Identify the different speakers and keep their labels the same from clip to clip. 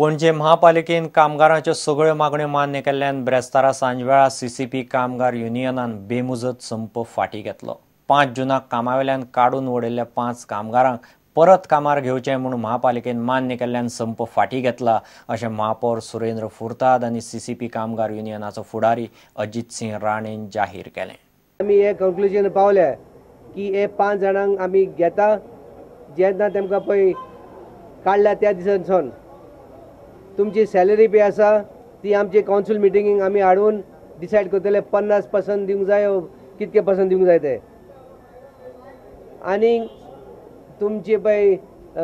Speaker 1: पणजे महापालिकेन कामगारांच्यो सगळ्यो मागण्यो मान्य केल्ल्यान ब्रेस्तारा सांजवेळा सीसीपी कामगार युनियनान बेमुजत संप फाटीं घेतलो। 5 जूनाक कामावेल्यान काडून उडयल्ल्या 5 कामगारांक परत कामार घेवचें म्हूण महापालिकेन मान्य केल्ल्यान संप फाटीं घेतला अशें महापौर सुरेंद्र फुर्ताद आनी सीसीपी कामगार युनियनाचो फुडारी अजित सिंह राणेन जाहीर केलें।
Speaker 2: आमी हे कंक्लुजन पावले की हे 5 जाणांक आमी घेता, जेन्ना तेमकां पळय काडल्या त्या दिसांसून तुमची सॅलरी पे आसा ती आमची कावन्सिल मिटिंगेक आमी हाडून डिसायड करतले 50% दिवंक जाय कितके पर्संट दिवंक जाय ते। आनी तुमचे पळय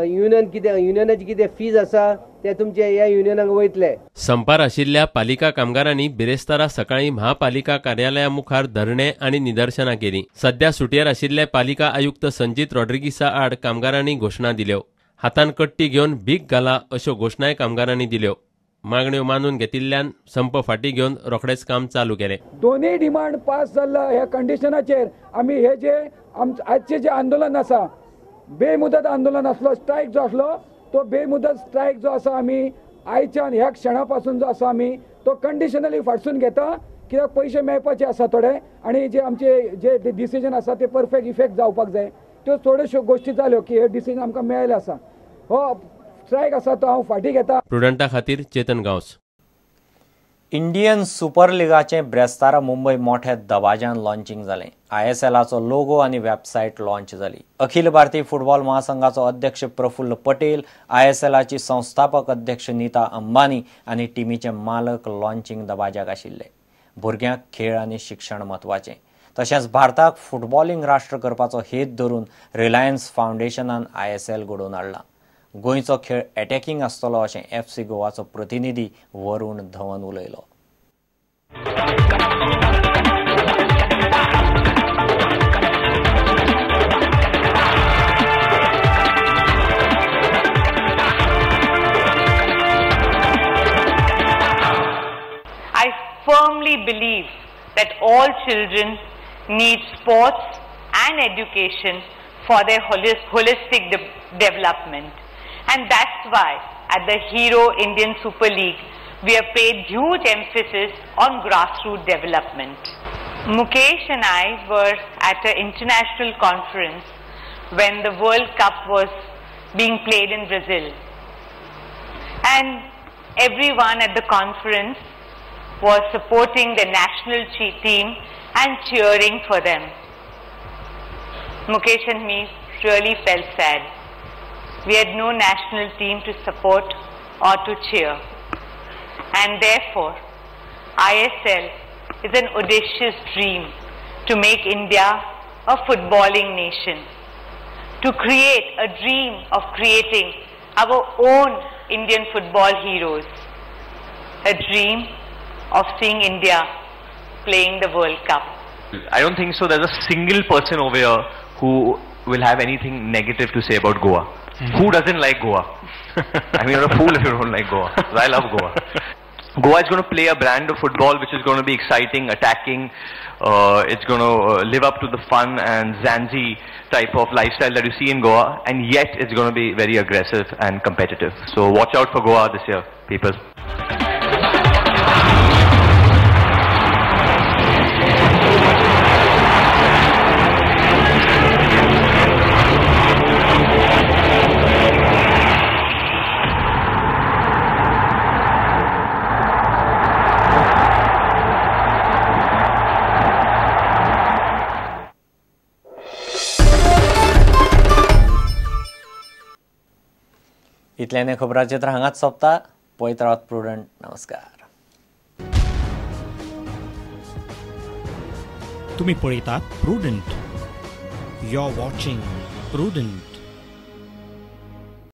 Speaker 2: युनियनाची कितें फीज आसा ते तुमचे ह्या युनियनाक वयतले।
Speaker 3: संपार आशिल्ल्या पालिका कामगारांनी बिरेस्तारा सकाळी महापालिका कार्यालया मुखार धरणे आनी निदर्शनां केली। सध्या सुटयेर आशिल्ले पालिका आयुक्त संजीत रॉड्रिगीसा आड कामगारांनी घोशणा दिल्यो। हातान कट्टी घेवन भीक घाला अश्यो घोशणाय कामगारांनी दिल्यो। मागण्यो मानून घेतिल्ल्यान संप फाटीं घेवन रोखडेच काम चालू केलें।
Speaker 4: दोन्ही डिमांड पास जाल्ला ह्या कंडिशनाचेर आमी हे जे आजचे जे आंदोलन आसा बेमुदत आंदोलन आसलो, स्ट्रायक जो आसलो तो बेमुदत स्ट्रायक जो आसा आमी आयच्यान ह्या क्षणा पासून जो आसा आमी तो कंडिशनली फाटसून घेता, कित्याक पयशे मेळपाचे आसा थोडे आनी जे आमचे जे डिसिजन आसा ते परफेक्ट इफेक्ट जावपाक जाय। त्यो थोड्योश्यो गोश्टी जाल्यो की हे डिसिजन आमकां मेळ्ळे आसा। हो स्ट्रायक आसा तो हांव फाटीं घेता।
Speaker 3: प्रुडंटा खातीर चेतन गांवस।
Speaker 1: इंडियन सुपर लिगाचे ब्रेस्तारा मुंबय मोठ्या दबाज्यान लॉन्चिंग जालें। ISLाचो लोगो आनी वेबसायट लॉन्च जाली। अखिल भारतीय फुटबॉल महासंघाचो अध्यक्ष प्रफुल्ल पटेल, ISLाची संस्थापक अध्यक्ष नीता अंबानी आनी टीमीचे मालक लॉन्चिंग दबाज्याक आशिल्ले। भुरग्यांक खेळ आनी शिक्षण म्हत्वाचें, तशेंच भारताक फुटबॉलिंग राष्ट्र करपाचो हेत धरून रिलायन्स फाउंडेशनान ISL घडोवन हाडला। गोंयचो खेळ अटॅकिंग आसतलो अशें FC गोवाचो प्रतिनिधी वरुण धवन उलयलो।
Speaker 5: I firmly believe that all children need sports and education for their holistic development. And that's why at the Hero Indian Super League, we have paid huge emphasis on grassroots development. Mukesh and I were at an international conference when the World Cup was being played in Brazil. And everyone at the conference was supporting the national team and cheering for them. Mukesh and me really felt sad. We had no national team to support or to cheer. And therefore, ISL is an audacious dream to make India a footballing nation, to create a dream of creating our own Indian football heroes, a dream of seeing India playing the World Cup.
Speaker 6: I don't think so there's a single person over here who will have anything negative to say about Goa. Who doesn't like Goa? I mean, you're a fool if you don't like Goa. I love Goa. Goa is going to play a brand of football which is going to be exciting, attacking. It's going to live up to the fun and Zanzi type of lifestyle that you see in Goa, and yet it's going to be very aggressive and competitive. So watch out for Goa this year, people.
Speaker 1: इतल्याने खबराचेर हांगाच सोंपता। पळयत Rawat prudent. नमस्कार।
Speaker 7: तुम्ही पळयतात Prudent. You are watching prudent.